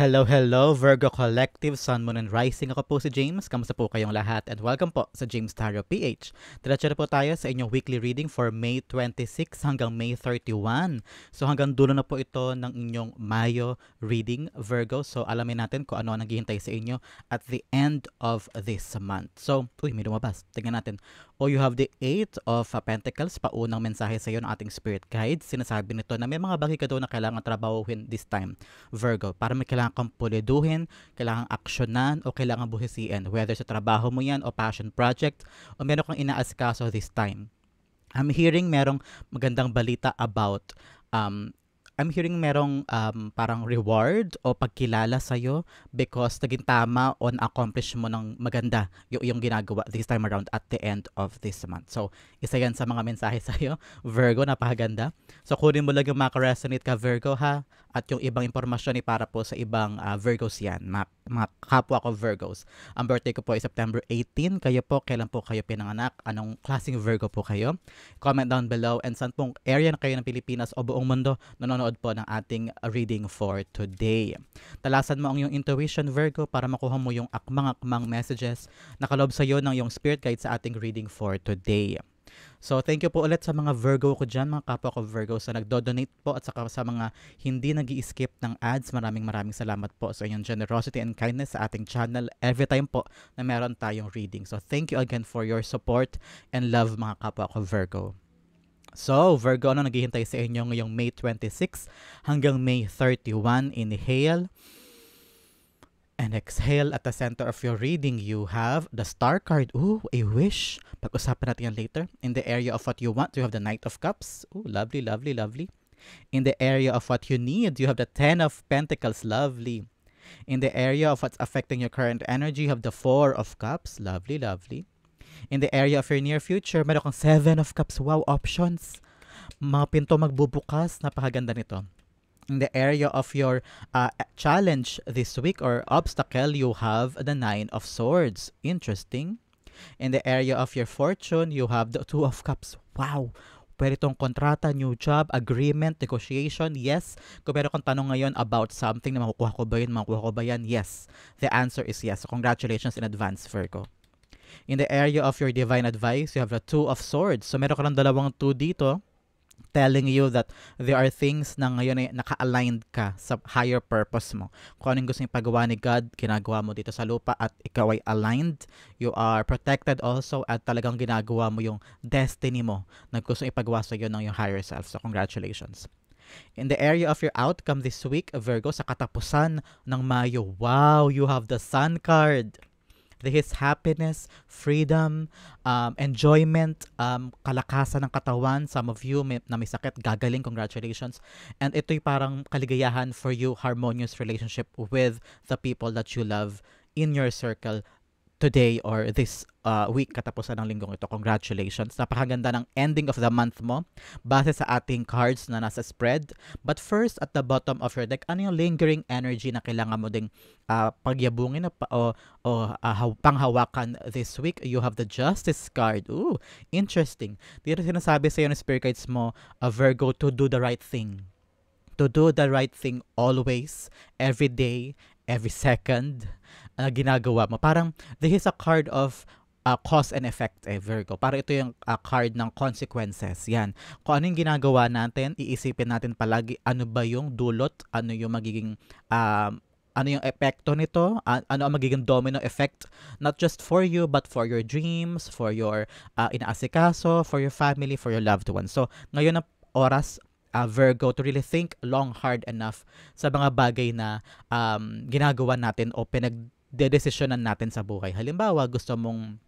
Hello, hello, Virgo Collective, Sun, Moon, and Rising. Ako po si James. Kamusta po kayong lahat? And welcome po sa James Tarot PH. Diretso na po tayo sa inyong weekly reading for May 26 hanggang May 31. So hanggang dulo na po ito ng inyong Mayo reading, Virgo. So alamin natin kung ano ang naghihintay sa inyo at the end of this month. So, may lumabas. Tingnan natin. You have the Eight of Pentacles, paunang mensahe sa iyo ng ating spirit guides. Sinasabi nito na may mga bagay ka daw na kailangan trabahuhin this time, Virgo. Para may kailangan kang puliduhin, kailangan aksyonan, o kailangan buhisiin. Whether sa trabaho mo yan, o passion project, o meron kang inaasikaso this time. I'm hearing merong magandang balita about I'm hearing merong parang reward o pagkilala sa'yo because naging tama o na-accomplish mo ng maganda yung ginagawa this time around at the end of this month. So, isa yan sa mga mensahe sa'yo, Virgo, napakaganda. So, kunin mo lang yung makaresonate ka, Virgo, ha? At yung ibang impormasyon ay para po sa ibang Virgos yan, mga kapwa ko Virgos. Ang birthday ko po ay September 18. Kayo po, kailan po kayo pinanganak? Anong klaseng Virgo po kayo? Comment down below and saan pong area na kayo ng Pilipinas o buong mundo nanonood po ng ating reading for today. Talasan mo ang iyong intuition, Virgo, para makuha mo yung akmang-akmang messages na kalob sa iyo ng iyong spirit guide sa ating reading for today. So, thank you po ulit sa mga Virgo ko dyan, mga kapwa ko Virgo sa nagdo-donate po at saka sa mga hindi nag-i-skip ng ads. Maraming salamat po sa inyong generosity and kindness sa ating channel every time po na meron tayong reading. So, thank you again for your support and love, mga kapwa ko Virgo. So, Virgo, ano naghihintay sa inyo ngayong May 26 hanggang May 31? Inhale and exhale. At the center of your reading, you have the Star card. Ooh, a wish. Pag-usapan natin yan later. In the area of what you want, you have the Knight of Cups. Ooh, lovely, lovely, lovely. In the area of what you need, you have the Ten of Pentacles. Lovely. In the area of what's affecting your current energy, you have the Four of Cups. Lovely, lovely. In the area of your near future, meron kang Seven of Cups. Wow, options. Mga pinto magbubukas. Napakaganda nito. In the area of your challenge this week or obstacle, you have the Nine of Swords. Interesting. In the area of your fortune, you have the Two of Cups. Wow! Pwede itong kontrata, new job, agreement, negotiation. Yes. Kung meron kang tanong ngayon about something na makukuha ko ba yan? Yes. The answer is yes. So congratulations in advance, Virgo. In the area of your divine advice, you have the Two of Swords. So meron ka lang dalawang two dito, telling you that there are things na ngayon ay naka-aligned ka sa higher purpose mo. Kung anong gusto yung paggawa ni God, ginagawa mo dito sa lupa at ikaw ay aligned. You are protected also at talagang ginagawa mo yung destiny mo na gusto ipagawa sa iyo ng yung higher self. So congratulations. In the area of your outcome this week, Virgo, sa katapusan ng Mayo, wow, you have the Sun card. His happiness, freedom, enjoyment, kalakasan ng katawan. Some of you na may sakit, gagaling, congratulations. And ito'y parang kaligayahan for you, harmonious relationship with the people that you love in your circle today or this week katapusan ng linggong ito. Congratulations. Napakaganda ng ending of the month mo base sa ating cards na nasa spread. But first, at the bottom of your deck, ano yung lingering energy na kailangan mo ding pagyabungin o panghawakan this week? You have the Justice card. Ooh, interesting. Dito sinasabi sa iyo ng spirit guides mo, Virgo, to do the right thing. To do the right thing always, every day, every second na ginagawa mo. Parang this is a card of cause and effect, Virgo. Para ito yung card ng consequences. Yan. Kung ano yung ginagawa natin, iisipin natin palagi ano ba yung dulot, ano yung magiging ano yung epekto nito, ano ang magiging domino effect, not just for you, but for your dreams, for your inaasikaso, for your family, for your loved ones. So, ngayon na oras, Virgo, to really think long, hard enough sa mga bagay na ginagawa natin o pinagdedesisyonan natin sa buhay. Halimbawa, gusto mong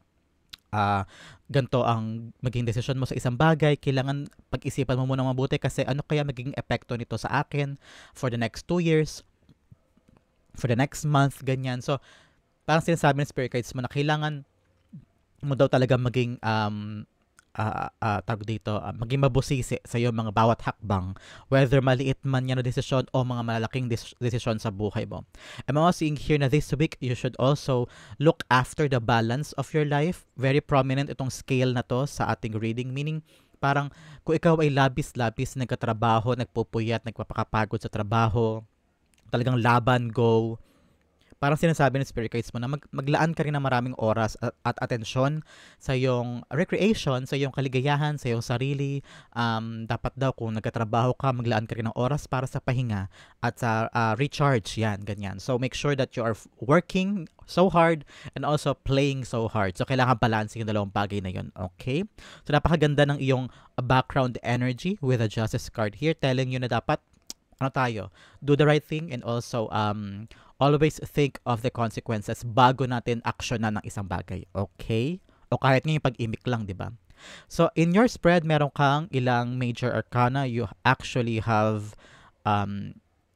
ganito ang maging desisyon mo sa isang bagay, kailangan pag-isipan mo muna mabuti kasi ano kaya magiging epekto nito sa akin for the next 2 years, for the next month, ganyan. So, parang sinasabi ng spirit guides mo na kailangan mo daw talaga maging maging mabusisi sa iyo mga bawat hakbang, whether maliit man yan na desisyon o mga malalaking desisyon sa buhay mo. I'm also seeing here na this week, you should also look after the balance of your life. Very prominent itong scale na to sa ating reading, meaning parang kung ikaw ay labis-labis nagkatrabaho, nagpupuyat, nagpapakapagod sa trabaho, talagang laban, go. Parang sinasabi ng spirit guides mo na maglaan ka rin ng maraming oras at atensyon sa iyong recreation, sa iyong kaligayahan, sa iyong sarili. Dapat daw kung nagkatrabaho ka, maglaan ka rin ng oras para sa pahinga at sa recharge, yan, ganyan. So make sure that you are working so hard and also playing so hard. So kailangan balancing yung dalawang bagay na yun, okay? So napakaganda ng iyong background energy with the Justice card here, telling you na dapat do the right thing and also always think of the consequences bago natin actionan ng isang bagay. Okay? O kahit ngayong pag-imik lang, di ba? So, in your spread, meron kang ilang major arcana. You actually have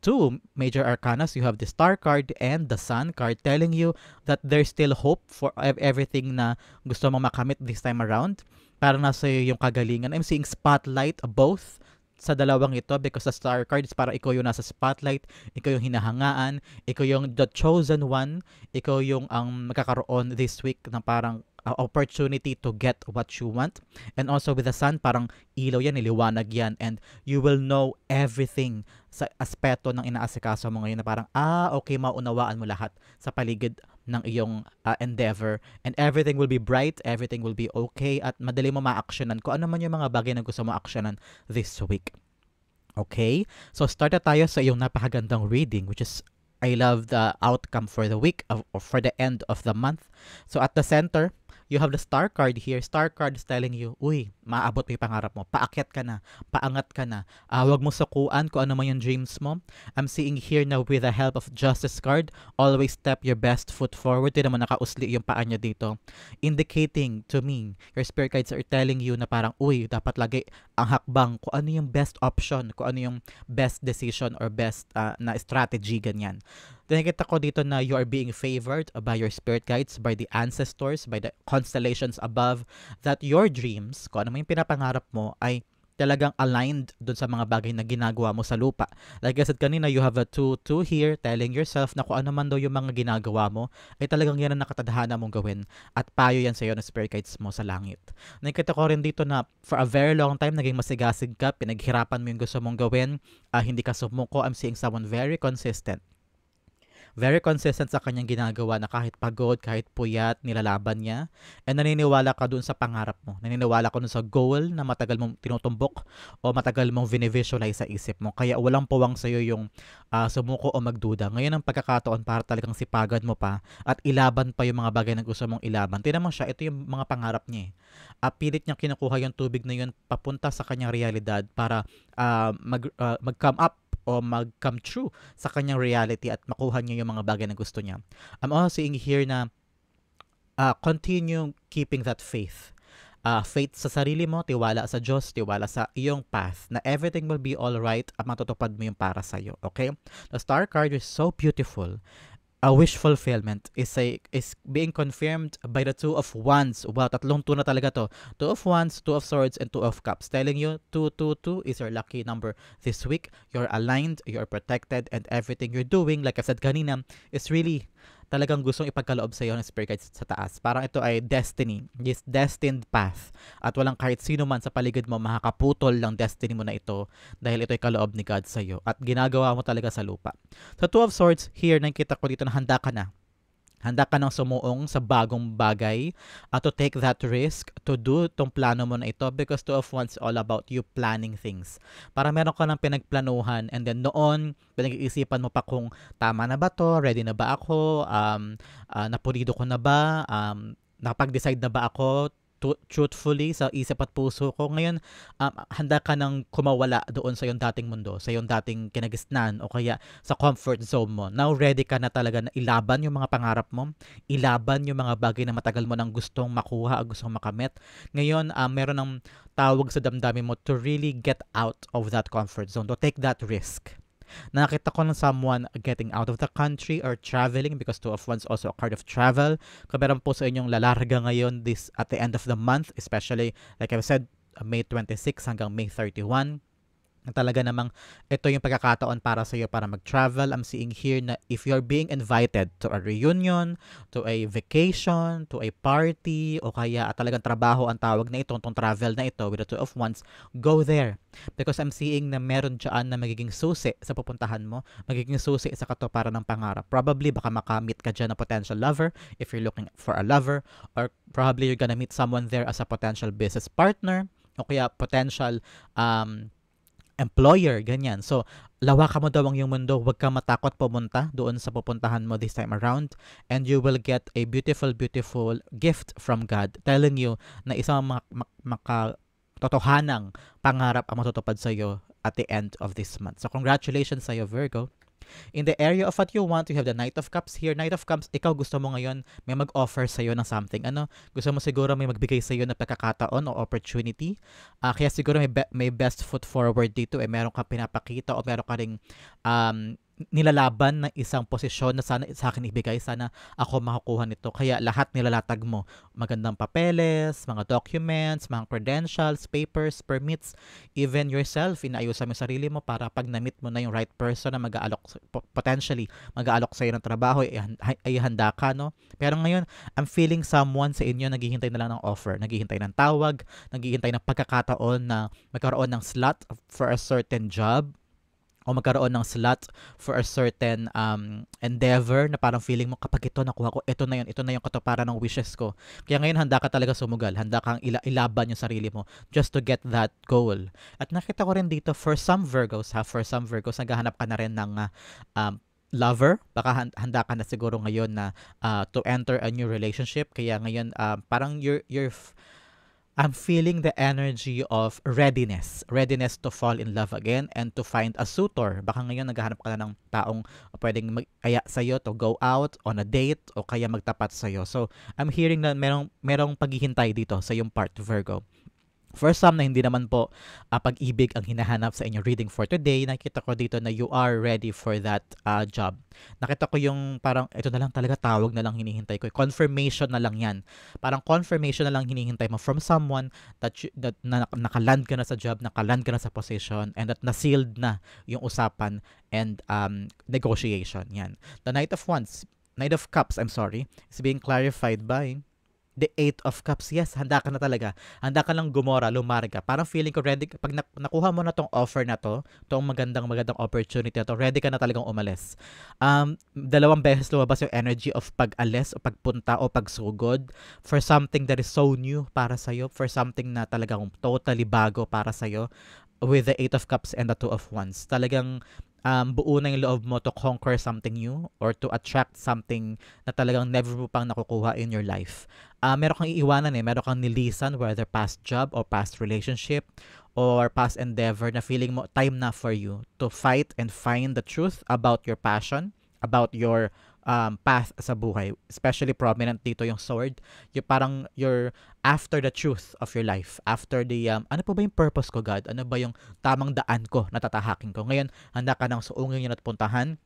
two major arcanas. You have the Star card and the Sun card telling you that there's still hope for everything na gusto mong makamit this time around. Parang nasa iyo yung kagalingan. I'm seeing spotlight both sa dalawang ito because the Star card is para ikaw yung nasa spotlight, ikaw yung hinahangaan, ikaw yung the chosen one, ikaw yung ang magkakaroon this week ng parang opportunity to get what you want. And also with the Sun, parang ilaw yan, iliwanag yan, and you will know everything sa aspeto ng inaasikaso mo ngayon na parang, okay, maunawaan mo lahat sa paligid ng iyong endeavor, and everything will be bright, everything will be okay, at madali mo ma-actionan kung ano man yung mga bagay na gusto mo actionan this week. Okay? So start na tayo sa iyong napakagandang reading, which is I love the outcome for the week or for the end of the month. So at the center, you have the Star card here. Star card is telling you, uy, maaabot mo yung pangarap mo. Paakyat ka na. Paangat ka na. Huwag mo sakuan kung ano man yung dreams mo. I'm seeing here now with the help of Justice card, always step your best foot forward. Hindi naman nakausli yung paa niya dito. Indicating to me, your spirit guides are telling you na parang, uy, dapat lagi ang hakbang kung ano yung best option, kung ano yung best decision or best na strategy, ganyan. Nakikita ko dito na you are being favored by your spirit guides, by the ancestors, by the constellations above, that your dreams, kung ano man yung pinapangarap mo, ay talagang aligned dun sa mga bagay na ginagawa mo sa lupa. Like I said kanina, you have a 2-2 here telling yourself na kung ano man daw yung mga ginagawa mo, ay talagang yan ang nakatadhana mong gawin at payo yan sa iyo ng spirit guides mo sa langit. Nakikita ko rin dito na for a very long time, naging masigasig ka, pinaghirapan mo yung gusto mong gawin, hindi ka sumuko. I'm seeing someone very consistent. Very consistent sa kanyang ginagawa na kahit pagod, kahit puyat, nilalaban niya. And naniniwala ka dun sa pangarap mo. Naniniwala ka dun sa goal na matagal mong tinutumbok o matagal mong visualize sa isip mo. Kaya walang puwang sa'yo yung sumuko o magduda. Ngayon ang pagkakataon para talagang sipagan mo pa at ilaban pa yung mga bagay na gusto mong ilaban. Tingnan mo siya, ito yung mga pangarap niya. Pilit niyang kinukuha yung tubig na yun papunta sa kanyang realidad para mag-come up o mag-come true sa kanyang reality at makuha niya yung mga bagay na gusto niya. I'm also seeing here na continue keeping that faith. Faith sa sarili mo, tiwala sa Diyos, tiwala sa iyong path, na everything will be alright at matutupad mo yung para sa'yo. Okay? The Star card is so beautiful. A wish fulfillment is being confirmed by the Two of Wands. Wow, tatlong two na talaga to. Two of Wands, Two of Swords, and Two of Cups. Telling you, 222 is your lucky number this week. You're aligned, you're protected, and everything you're doing, like I said kanina, is really talagang gustong ipagkaloob sa iyo ng spirit guides sa taas. Parang ito ay destiny, this destined path. At walang kahit sino man sa paligid mo makakaputol ng destiny mo na ito dahil ito ay kaloob ni God sa iyo. At ginagawa mo talaga sa lupa. Sa Two of Swords, here nakikita ko dito na handa ka na. Handa ka nang sumuong sa bagong bagay to take that risk, to do itong plano mo na ito because Two of Wands is all about you planning things. Para meron ka ng pinagplanuhan and then noon, pinag-iisipan mo pa kung tama na ba to, ready na ba ako, napulido ko na ba, nakapag-decide na ba ako, truthfully sa isip at puso ko. Ngayon, handa ka nang kumawala doon sa iyong dating mundo, sa iyong dating kinagisnan o kaya sa comfort zone mo. Now, ready ka na talaga na ilaban yung mga pangarap mo, ilaban yung mga bagay na matagal mo nang gustong makuha, gustong makamit. Ngayon, meron ng tawag sa damdamin mo to really get out of that comfort zone, to take that risk. Nakita ko ng someone getting out of the country or traveling because Two of Wands also a card of travel. Kung meron po sa inyong lalarga ngayon this at the end of the month, especially like I said, May 26 hanggang May 31. Talaga namang ito yung pagkakataon para sa iyo para mag-travel. I'm seeing here na if you're being invited to a reunion, to a vacation, to a party, o kaya talagang trabaho ang tawag na ito, itong travel na ito with the two of wands, go there. Because I'm seeing na meron dyan na magiging susi sa pupuntahan mo, magiging susi sa katuparan ng pangarap. Probably baka makamit ka dyan na potential lover if you're looking for a lover, or probably you're gonna meet someone there as a potential business partner, o kaya potential employer, ganyan. So, lawakan mo daw ang iyong mundo. Huwag kang matakot pumunta doon sa pupuntahan mo this time around. And you will get a beautiful, beautiful gift from God telling you na isang makatotohanang pangarap ang matutupad sa iyo at the end of this month. So, congratulations sa iyo, Virgo. In the area of what you want, you have the Knight of Cups here. Knight of Cups, ikaw gusto mo ngayon may mag-offer sa'yo ng something. Gusto mo siguro may magbigay sa'yo na pagkakataon o opportunity. Kaya siguro may best foot forward dito. Meron ka pinapakita o meron ka ring nilalaban ng isang posisyon na sana sa akin ibigay, sana ako makukuha nito. Kaya lahat nilalatag mo. Magandang papeles, mga documents, mga credentials, papers, permits, even yourself, inaayusan mo yung sarili mo para pag na-meet mo na yung right person na mag-aalok, potentially mag-aalok sa'yo ng trabaho, ay handa ka, no? Pero ngayon, I'm feeling someone sa inyo naghihintay na lang ng offer, naghihintay ng tawag, naghihintay ng pagkakataon na magkaroon ng slot for a certain job, o magkaroon ng slot for a certain endeavor na parang feeling mo kapag ito nakuha ko, ito na yung katuparan ng wishes ko. Kaya ngayon handa ka talaga sumugal, handa kang ilaban yung sarili mo just to get that goal. At nakita ko rin dito for some Virgos, naghahanap ka na rin ng lover, baka handa ka na siguro ngayon na to enter a new relationship. Kaya ngayon parang I'm feeling the energy of readiness to fall in love again and to find a suitor. Baka ngayon naghahanap ka na ng taong pwedeng mag-aya sa'yo to go out on a date o kaya magtapat sa'yo. So, I'm hearing na merong paghihintay dito sa yung part, Virgo. For some na hindi naman po pag-ibig ang hinahanap sa inyong reading for today, nakita ko dito na you are ready for that job. Nakita ko yung parang ito na lang talaga, tawag na lang hinihintay ko. Confirmation na lang yan. Parang confirmation na lang hinihintay mo from someone that nakaland ka na sa job, nakaland ka na sa position, and that na-sealed na yung usapan and negotiation. Yan. The Knight of Cups, is being clarified by the Eight of Cups. Yes, handa ka na talaga. Handa ka lang gumora, lumarga. Parang feeling ko ready, pag nakuha mo na tong offer na to, tong magandang opportunity na to, ready ka na talagang umalis. Dalawang beses lumabas yung energy of pag-alis o pagpunta o pagsugod for something that is so new para sa'yo, for something na talagang totally bago para sa'yo, with the Eight of Cups and the Two of Wands. Talagang buo na yung loob mo to conquer something new or to attract something na talagang never mo pang nakukuha in your life. Meron kang iiwanan meron kang nilisan, whether past job or past relationship or past endeavor na feeling mo time na for you to fight and find the truth about your passion, about your path sa buhay. Especially prominent dito yung sword. Yung parang you're after the truth of your life. After the, ano pa ba yung purpose ko, God? Ano ba yung tamang daan ko na tatahakin ko? Ngayon, handa ka nang suungin yun at puntahan.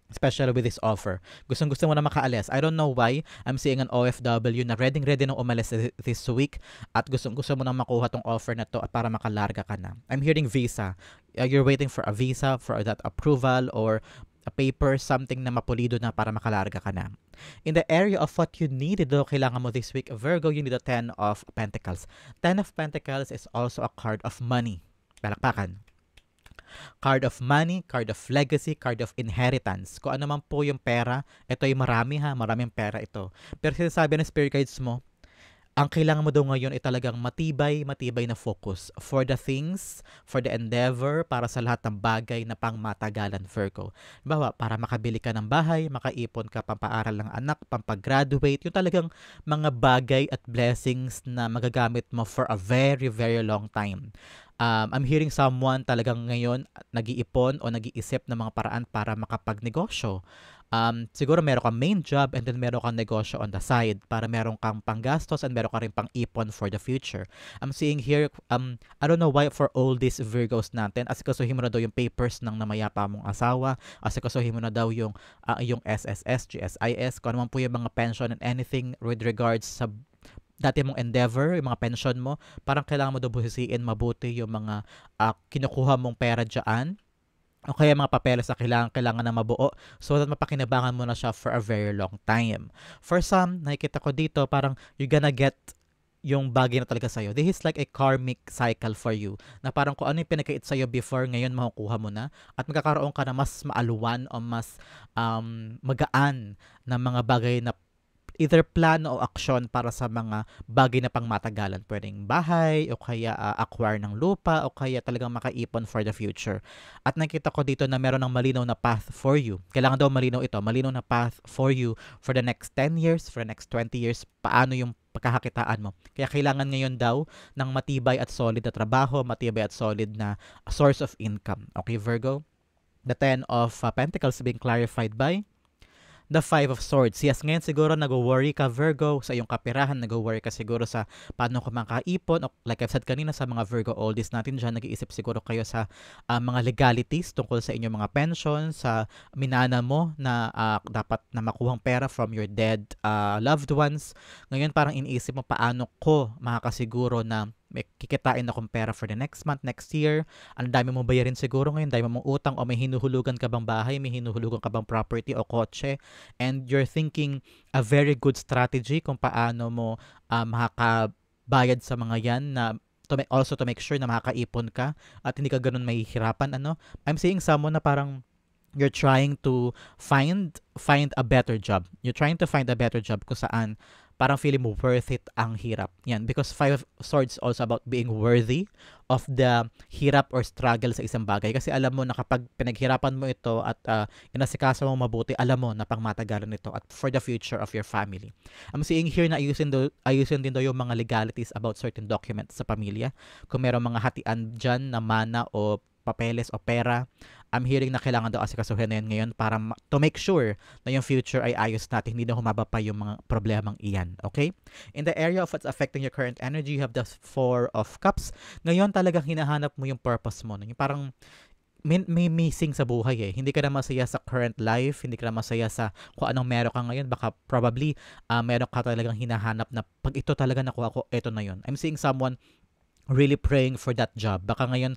Especially with this offer. Gustong-gusto mo na makaalis. I don't know why. I'm seeing an OFW na ready nang umalis this week at gustong-gusto mo nang makuha tong offer na to para makalarga ka na. I'm hearing visa. You're waiting for a visa, for that approval or a paper, something na mapulido na para makalarga ka na. In the area of what you need, kailangan mo this week, Virgo, you need a 10 of Pentacles. 10 of Pentacles is also a card of money. Palakpakan. Card of money, card of legacy, card of inheritance. Kung ano man po yung pera, ito ay maraming pera ito. Pero sinasabi ng spirit guides mo, ang kailangan mo daw ngayon ay talagang matibay na focus for the things, for the endeavor, para sa lahat ng bagay na pangmatagalan, Virgo. Halimbawa, para makabili ka ng bahay, makaipon ka pampaaral ng anak, pampagraduate, yung talagang mga bagay at blessings na magagamit mo for a very, very long time. I'm hearing someone talagang ngayon nag-iipon o nag-iisip ng mga paraan para makapagnegosyo. Siguro meron kang main job and then meron kang negosyo on the side para meron kang panggastos and meron kang rin pang-ipon for the future. I'm seeing here, I don't know why for all these Virgos natin, asikasuhin mo na daw yung papers ng namayapa mong asawa, asikasuhin mo na daw yung SSS, GSIS, kung ano man po yung mga pension and anything with regards sa dati mong endeavor, yung mga pension mo, parang kailangan mo daw busisiin mabuti yung mga kinukuha mong pera dyan, o kaya mga papeles na kailangan na mabuo so that mapakinabangan mo na siya for a very long time. For some, nakikita ko dito, parang you're gonna get yung bagay na talaga sa'yo. This is like a karmic cycle for you. Na parang kung ano yung pinakait sa'yo before, ngayon makukuha mo na. At magkakaroon ka na mas maaluwan o mas magaan na mga bagay na either plano o aksyon para sa mga bagay na pangmatagalan. Pwedeng bahay, o kaya acquire ng lupa, o kaya talagang makaipon for the future. At nakita ko dito na meron ng malinaw na path for you. Kailangan daw malinaw ito. Malinaw na path for you for the next 10 years, for the next 20 years. Paano yung pagkakakitaan mo. Kaya kailangan ngayon daw ng matibay at solid na trabaho, matibay at solid na source of income. Okay, Virgo? The 10 of Pentacles being clarified by the 5 of Swords. Yes, ngayon siguro nag-worry ka, Virgo, sa iyong kapirahan. Nag-worry ka siguro sa paano ka makaipon. O, like I've said kanina, sa mga Virgo oldies natin dyan, nag-iisip siguro kayo sa mga legalities tungkol sa inyong mga pension, sa minana mo na dapat na makuhang pera from your dead loved ones. Ngayon parang iniisip mo paano ko makakasiguro na may kikitain akong pera for the next month, next year. Ang dami mong bayarin siguro ngayon, dami mong utang, o may hinuhulugan ka bang bahay, may hinuhulugan ka bang property o kotse, and you're thinking a very good strategy kung paano mo makakabayad sa mga yan na also to make sure na makakaipon ka at hindi ka ganun mahihirapan. I'm seeing someone na parang you're trying to find a better job. You're trying to find a better job kung saan parang feeling mo worth it ang hirap. Yan, because 5 of Swords also about being worthy of the hirap or struggle sa isang bagay. Kasi alam mo na kapag pinaghirapan mo ito at inasikaso mo mabuti, alam mo na pangmatagalan ito at for the future of your family. I'm seeing here na ayusin din daw yung mga legalities about certain documents sa pamilya. Kung merong mga hatian dyan na mana o papeles o pera, I'm hearing na kailangan daw asikasuhin na yan ngayon para to make sure na yung future ay ayos natin, hindi na humaba pa yung mga problemang iyan. Okay? In the area of what's affecting your current energy, you have the 4 of Cups. Ngayon talagang hinahanap mo yung purpose mo. Yung parang may missing sa buhay eh. Hindi ka na masaya sa current life, hindi ka na masaya sa kung anong meron ka ngayon. Baka probably meron ka talagang hinahanap na pag ito talaga nakuha ko, ito na yun. I'm seeing someone really praying for that job. Baka ngayon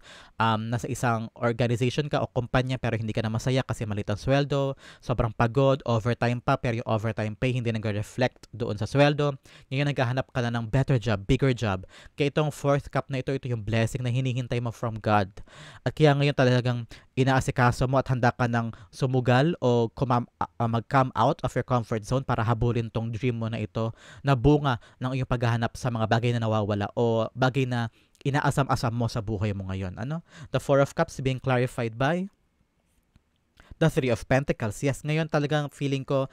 nasa isang organization ka o kumpanya pero hindi ka na masaya kasi maliit ang sweldo, sobrang pagod, overtime pa pero yung overtime pay hindi nag-reflect doon sa sweldo. Ngayon naghahanap ka na ng better job, bigger job. Kaya itong 4th cup na ito yung blessing na hinihintay mo from God. At kaya ngayon talagang inaasikaso mo at handa ka ng sumugal o mag-come out of your comfort zone para habulin tong dream mo na ito na bunga ng iyong paghahanap sa mga bagay na nawawala o bagay na inaasam-asam mo sa buhay mo ngayon. The 4 of Cups being clarified by the 3 of Pentacles. Yes, ngayon talagang feeling ko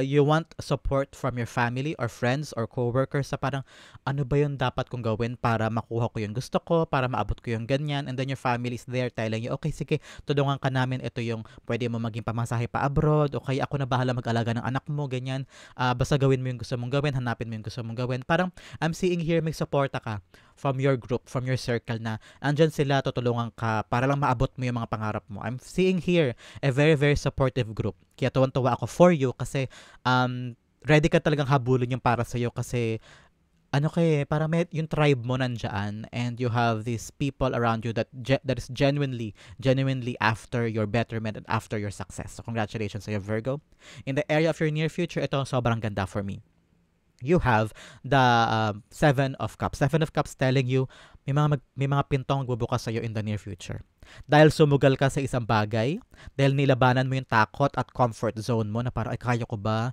you want support from your family or friends or co-workers sa parang ano ba yung dapat kong gawin para makuha ko yung gusto ko, para maabot ko yung ganyan, and then your family is there telling you, okay, sige, tulungan ka namin, ito yung pwede mo maging pamasahe pa abroad, o kaya ako na bahala mag-alaga ng anak mo, ganyan, basta gawin mo yung gusto mong gawin, hanapin mo yung gusto mong gawin. Parang I'm seeing here may suporta ka from your group, from your circle na andyan sila, tutulungan ka para lang maabot mo yung mga pangarap mo. I'm seeing here a very, very supportive group. Kaya tuwan-tuwa ako for you kasi ready ka talagang habulin yung para sa'yo kasi para may yung tribe mo nandyan and you have these people around you that is genuinely after your betterment and after your success. So congratulations sa'yo, Virgo. In the area of your near future, ito sobrang ganda for me. You have the 7 of Cups. 7 of Cups telling you may mga pintong magbubukas sa'yo in the near future. Dahil sumugal ka sa isang bagay, dahil nilabanan mo yung takot at comfort zone mo na parang, ay, kaya ko ba?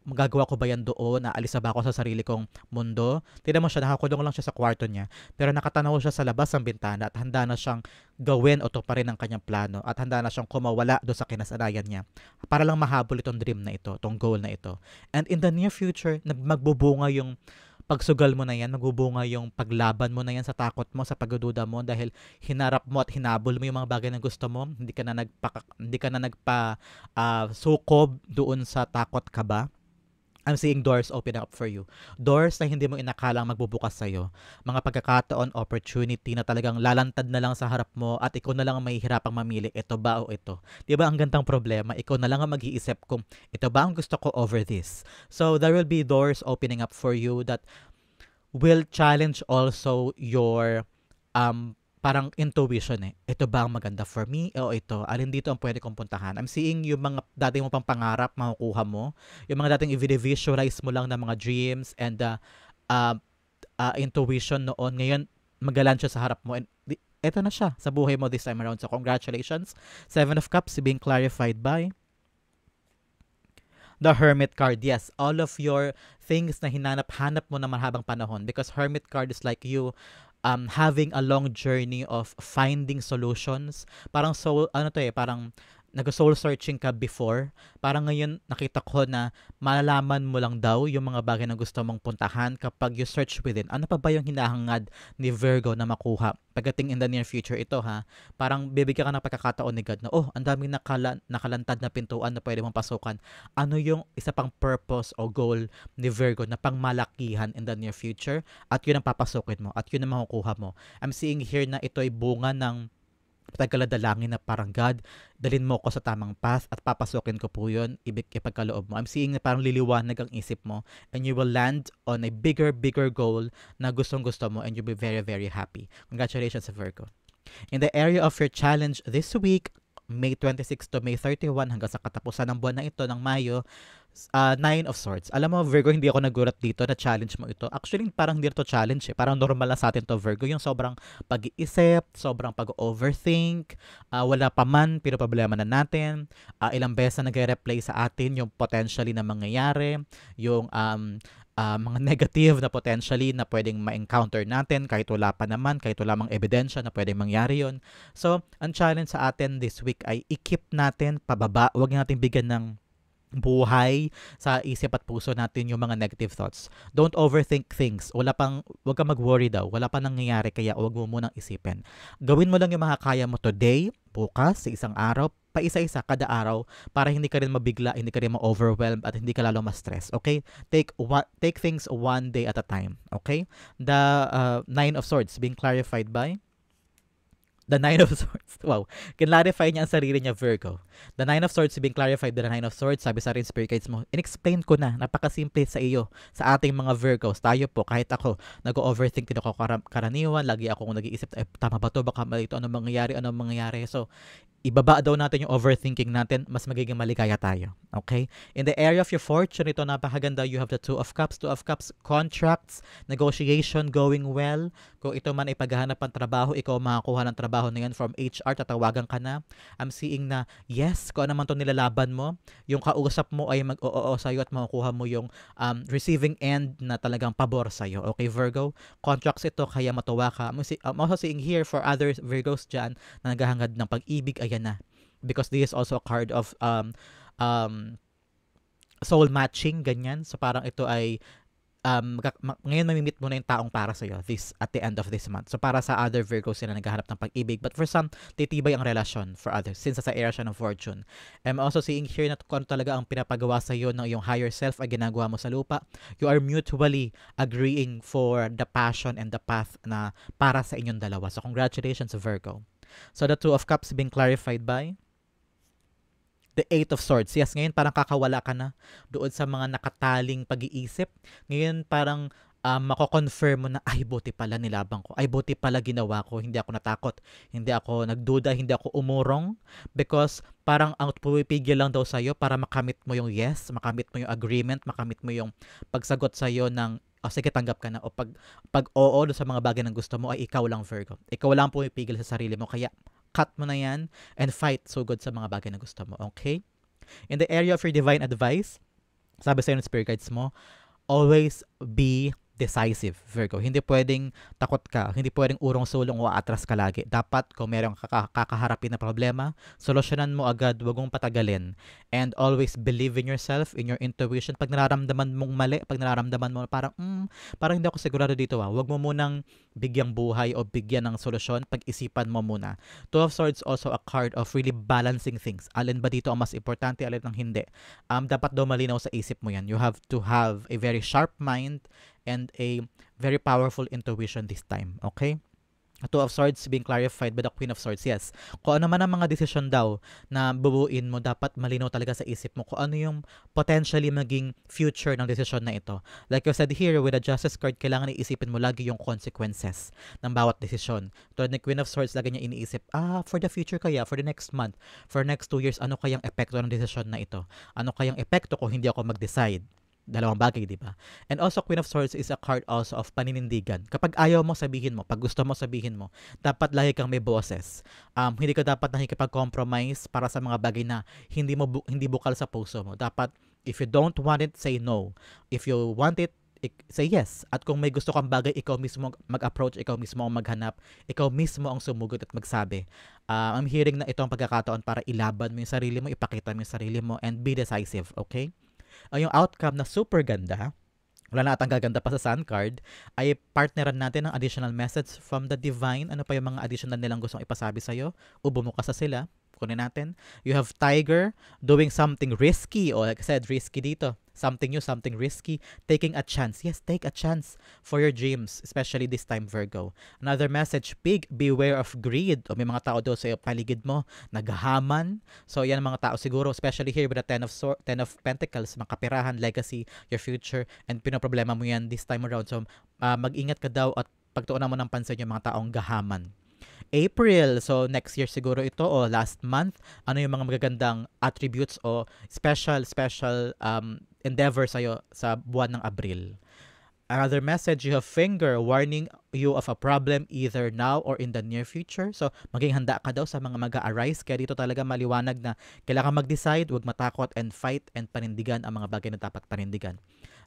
Magagawa ko ba yan doon? Aalis na ba ako sa sarili kong mundo? Tignan mo siya, nakakulong lang siya sa kwarto niya. Pero nakatanaw siya sa labas ng bintana at handa na siyang gawin o tuparin ang kanyang plano at handa na siyang kumawala doon sa kinasanayan niya para lang mahabol itong dream na ito, itong goal na ito. And in the near future, magbubunga yung pagsugal mo na yan, magbubunga yung paglaban mo na yan sa takot mo, sa pagdududa mo dahil hinarap mo at hinabol mo yung mga bagay na gusto mo, hindi ka na sukob doon sa takot ka ba? I'm seeing doors open up for you. Doors na hindi mo inakalang magbubukas sa'yo. Mga pagkakataon, opportunity na talagang lalantad na lang sa harap mo at ikaw na lang ang mahihirapang mamili, ito ba o ito. Di ba ang gandang problema? Ikaw na lang ang mag-iisip kung ito ba ang gusto ko over this. So there will be doors opening up for you that will challenge also your parang intuition eh. Ito ba ang maganda for me o ito? Alin dito ang pwede kong puntahan? I'm seeing yung mga dati mo pang pangarap makukuha mo. Yung mga dating i-visualize mo lang ng mga dreams and uh, intuition noon. Ngayon, magalan siya sa harap mo. And ito na siya sa buhay mo this time around. So, congratulations. Seven of Cups being clarified by the Hermit card. Yes, all of your things na hinanap-hanap mo na mahabang panahon, because Hermit card is like you having a long journey of finding solutions. Parang soul, ano to eh, parang nag-soul searching ka before. Parang ngayon nakita ko na malalaman mo lang daw yung mga bagay na gusto mong puntahan kapag you search within. Ano pa ba yung hinahangad ni Virgo na makuha? Pagdating in the near future, ito ha, parang bibigyan ka ng pagkakataon ni God na, oh, ang daming nakalantad na pintuan na pwede mong pasukan. Ano yung isa pang purpose o goal ni Virgo na pangmalakihan in the near future? At yun ang papasukin mo. At yun ang makukuha mo. I'm seeing here na ito ay bunga ng pagkaladalangin na parang, God, dalin mo ko sa tamang path at papasukin ko po yun, ipagkaloob mo. I'm seeing na parang liliwanag ang isip mo and you will land on a bigger goal na gustong-gusto mo and you'll be very, very happy. Congratulations, Virgo. In the area of your challenge this week, May 26 to May 31 hanggang sa katapusan ng buwan na ito ng Mayo, Nine of Swords. Alam mo, Virgo, hindi ako nagulat dito na challenge mo ito. Actually, parang hindi ito challenge eh. Parang normal lang sa atin to, Virgo. Yung sobrang pag-iisip, sobrang pag-overthink, wala pa man, pero problema na natin. Ilang beses na nag-replay sa atin yung potentially na mangyayari, yung mga negative na potentially na pwedeng ma-encounter natin kahit wala pa naman, kahit wala mang ebidensya na pwedeng mangyari yon. So, ang challenge sa atin this week ay i-keep natin pababa. Huwag natin bigyan ng buhay sa isip at puso natin yung mga negative thoughts. Don't overthink things. Wag kang mag-worry daw. Wala pa nangyayari, kaya wag mo munang isipin. Gawin mo lang yung mga kaya mo today, bukas, sa isang araw, pa isa-isa kada araw para hindi ka rin mabigla, hindi ka rin ma-overwhelmed at hindi ka lalo ma-stress. Okay? Take things one day at a time. Okay? The Nine of Swords being clarified by the Nine of Swords. Wow. Kinlarify niya ang sarili niya, Virgo. The Nine of Swords being clarified by the Nine of Swords. Sabi sa rin Spirit Guides mo, in-explain ko na. Napakasimple sa iyo. Sa ating mga Virgos. Tayo po, kahit ako, nag-overthink din ako karaniwan. Lagi akong nag-iisip, tama ba to? Baka mali ito. Anong mangyayari? So, ibaba daw natin yung overthinking natin, mas magiging maligaya tayo. Okay? In the area of your fortune, ito napakaganda. You have the Two of Cups. Two of Cups, contracts, negotiation going well. Kung ito man ay paghahanap ng trabaho, ikaw makakuha ng trabaho na yan from HR, tatawagan ka na. I'm seeing na, yes, kung ano man itong nilalaban mo, yung kausap mo ay mag-oo sa'yo at makukuha mo yung receiving end na talagang pabor sa'yo. Okay, Virgo? Contracts ito, kaya matuwa ka. I'm also seeing here for other Virgos dyan na naghahangad ng pag-ibig, ayan na. Because this is also a card of soul matching, ganyan. So parang ito ay ngayon mamimit mo na yung taong para sa'yo at the end of this month. So para sa other Virgos sila naghahanap ng pag-ibig, but for some, titibay ang relasyon for others since sa area siya ng fortune. I'm also seeing here na kung talaga ang pinapagawa sa'yo ng iyong higher self ay ginagawa mo sa lupa, you are mutually agreeing for the passion and the path na para sa inyong dalawa. So congratulations, Virgo. So the Two of Cups being clarified by the Eight of Swords. Yes, ngayon parang kakawala ka na doon sa mga nakataling pag-iisip. Ngayon parang mako-confirm mo na, ay, buti pala nilabang ko. Ay, buti pala ginawa ko. Hindi ako natakot. Hindi ako nagduda. Hindi ako umurong. Because parang ang pumipigil lang daw sa'yo para makamit mo yung yes, makamit mo yung agreement, makamit mo yung pagsagot sa'yo ng sige, tanggap ka na. O pag oo sa mga bagay na gusto mo, ay ikaw lang, Virgo. Ikaw lang pumipigil sa sarili mo. Kaya cut mo na yan and fight so good sa mga bagay na gusto mo. Okay? In the area of your divine advice, sabi sa'yo ng spirit guides mo, always be decisive, Virgo. Hindi pwedeng takot ka. Hindi pwedeng urong-sulong o atras ka lagi. Dapat kung merong kakaharapin na problema, solusyonan mo agad, wag mong patagalin. And always believe in yourself, in your intuition. Pag nararamdaman mong mali, pag nararamdaman mo parang hindi ako sigurado dito, wag mo munang bigyang buhay o bigyan ng solusyon. Pag-isipan mo muna. Two of Swords also a card of really balancing things. Alin ba dito ang mas importante, alin ang hindi. Dapat daw malinaw sa isip mo yan. You have to have a very sharp mind and a very powerful intuition this time. Okay? Two of Swords being clarified by the Queen of Swords. Yes. Kung ano man ang mga desisyon daw na bubuin mo, dapat malinaw talaga sa isip mo kung ano yung potentially maging future ng desisyon na ito. Like I said here, with the Justice card, kailangan iisipin mo lagi yung consequences ng bawat desisyon. Tulad ni Queen of Swords, lagi niya iniisip, for the future kaya, for the next month, for next 2 years, ano kayang epekto ng desisyon na ito? Ano kayang epekto kung hindi ako mag-decide? Dalawang bagay, di ba? And also, Queen of Swords is a card also of paninindigan. Kapag ayaw mo, sabihin mo. Pag gusto mo, sabihin mo. Dapat lagi kang may boses. Hindi ka dapat nakikipag-compromise para sa mga bagay na hindi bukal sa puso mo. Dapat, if you don't want it, say no. If you want it, say yes. At kung may gusto kang bagay, ikaw mismo mag-approach, ikaw mismo ang maghanap, ikaw mismo ang sumugod at magsabi. I'm hearing na ito ang pagkakataon para ilaban mo yung sarili mo, ipakita mo yung sarili mo, and be decisive, okay? Yung outcome na super ganda, wala na atang gaganda pa sa Sun card, ay partneran natin ng additional message from the divine. Ano pa yung mga additional nilang gustong ipasabi sa'yo? Bumukas sa sila. Kunin natin. You have Tiger doing something risky, or like I said, risky dito. Something new, something risky. Taking a chance. Yes, take a chance for your dreams, especially this time, Virgo. Another message, Pig, beware of greed. O may mga tao daw sa paligid mo, naghahaman. So yan ang mga tao siguro, especially here with the Ten of Pentacles, mga kapirahan, legacy, your future, and pinoproblema mo yan this time around. So mag-ingat ka daw at pagtuunan mo ng pansin yung mga taong gahaman. April, so next year siguro ito o last month, ano yung mga magagandang attributes o special endeavor sa'yo sa buwan ng Abril. Another message, you have Finger warning you of a problem either now or in the near future. So, maging handa ka daw sa mga mag-a-arise. Kaya dito talaga maliwanag na kailangan mag-decide, huwag matakot, and fight and panindigan ang mga bagay na dapat panindigan.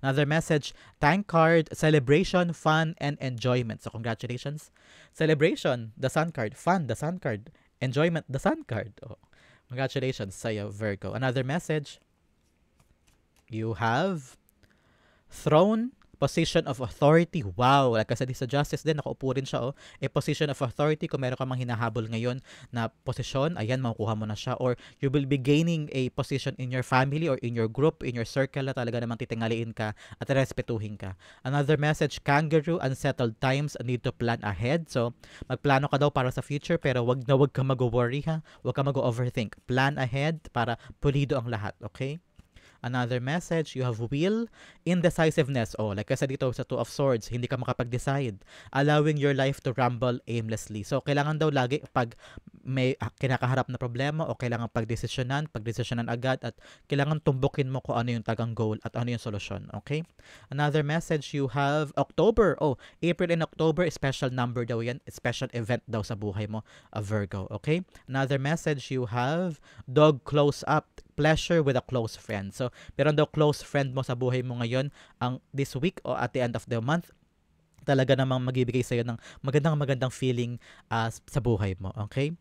Another message, Tank card, celebration, fun, and enjoyment. So, congratulations. Celebration, the Sun card. Fun, the Sun card. Enjoyment, the Sun card. Oh, congratulations sa'yo, Virgo. Another message, you have Throne, position of authority. Wow, like kasi sa Justice din, nakaupo rin siya. A position of authority, kung meron ka mang hinahabol ngayon na posisyon, ayan, makukuha mo na siya. Or you will be gaining a position in your family or in your group, in your circle na talaga namang titingaliin ka at respetuhin ka. Another message, Kangaroo, unsettled times, need to plan ahead. So, magplano ka daw para sa future, pero wag ka mag-worry ha. Wag ka mag-overthink. Plan ahead para pulido ang lahat, okay? Another message, you have Wheel, indecisiveness. Oh, like I said dito sa Two of Swords, hindi ka makapag-decide. Allowing your life to rumble aimlessly. So, kailangan daw lagi pag may kinakaharap na problema o kailangan pagdesisyonan agad at kailangan tumbukin mo kung ano yung tagang goal at ano yung solusyon. Okay? Another message, you have October. Oh, April and October, special number daw yan. Special event daw sa buhay mo, a Virgo. Okay? Another message, you have Dog close up. Pleasure with a close friend. So, meron daw close friend mo sa buhay mo ngayon this week o at the end of the month, talaga namang magbibigay sa'yo ng magandang feeling sa buhay mo. Okay?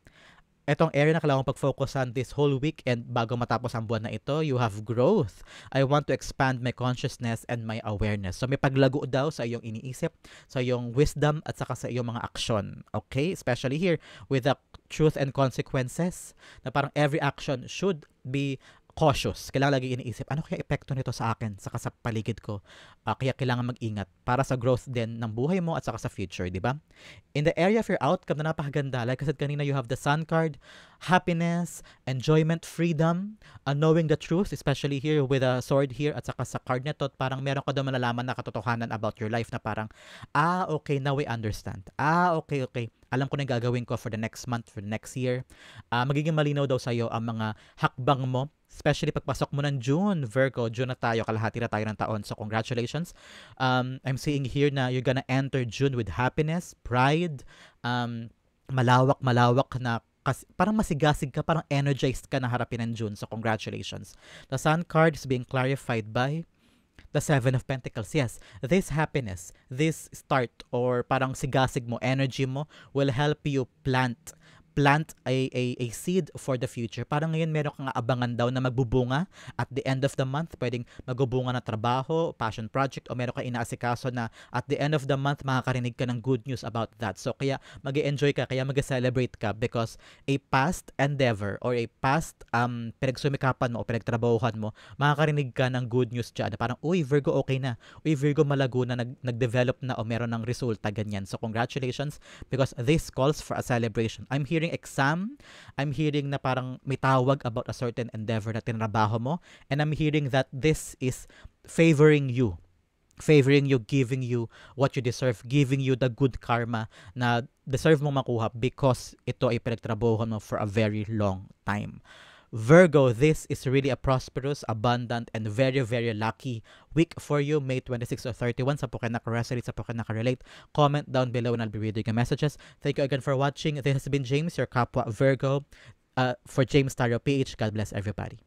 Etong area na kailangan pag-focusan this whole week and bago matapos ang buwan na ito, you have growth. I want to expand my consciousness and my awareness. So may paglago daw sa iyong iniisip, sa iyong wisdom at saka sa iyong mga aksyon. Okay? Especially here with the truth and consequences na parang every action should be cautious. Kailangan lagi iniisip, ano kaya epekto nito sa akin, saka sa paligid ko. Kaya kailangan mag-ingat para sa growth din ng buhay mo at saka sa future, di ba? In the area of your outcome na napakaganda, like I said kanina, you have the Sun card, happiness, enjoyment, freedom, knowing the truth, especially here with a sword here at saka sa card na to, parang meron ka daw malalaman na katotohanan about your life na parang, okay, now we understand. Okay. Alam ko na yung gagawin ko for the next month, for the next year. Magiging malinaw daw sa'yo ang mga hakbang mo, especially pagpasok mo ng June, Virgo. June na tayo, kalahati na tayo ng taon. So, congratulations. I'm seeing here na you're gonna enter June with happiness, pride, malawak na parang masigasig ka, parang energized ka na harapin ng June. So, congratulations. The Sun card is being clarified by the Seven of Pentacles. Yes, this happiness, this start or parang sigasig mo, energy mo will help you plant plant a seed for the future. Parang ngayon meron kang abangan daw na magbubunga at the end of the month. Pwedeng magbubunga na trabaho, passion project, o meron kang inaasikaso na at the end of the month makakarinig ka ng good news about that. So kaya mag-enjoy ka, kaya mag-celebrate ka because a past endeavor or a past pinagsumikapan mo o pinagtrabahuhan mo, makakarinig ka ng good news dyan. Parang, uy, Virgo, okay na. Uy, Virgo, malago na, nag-develop na o meron ng resulta, ganyan. So congratulations because this calls for a celebration. I'm hearing exam. I'm hearing na parang may tawag about a certain endeavor na tinrabaho mo. And I'm hearing that this is favoring you, giving you what you deserve, giving you the good karma na deserve mo makuha because ito ay pinagtrabahuhan mo for a very long time. Virgo, this is really a prosperous, abundant, and very, very lucky week for you, May 26 or 31. Sa po kayo naka-resonate, sa po kayo naka-relate, comment down below and I'll be reading your messages. Thank you again for watching. This has been James, your kapwa Virgo, for James Tarot PH. God bless everybody.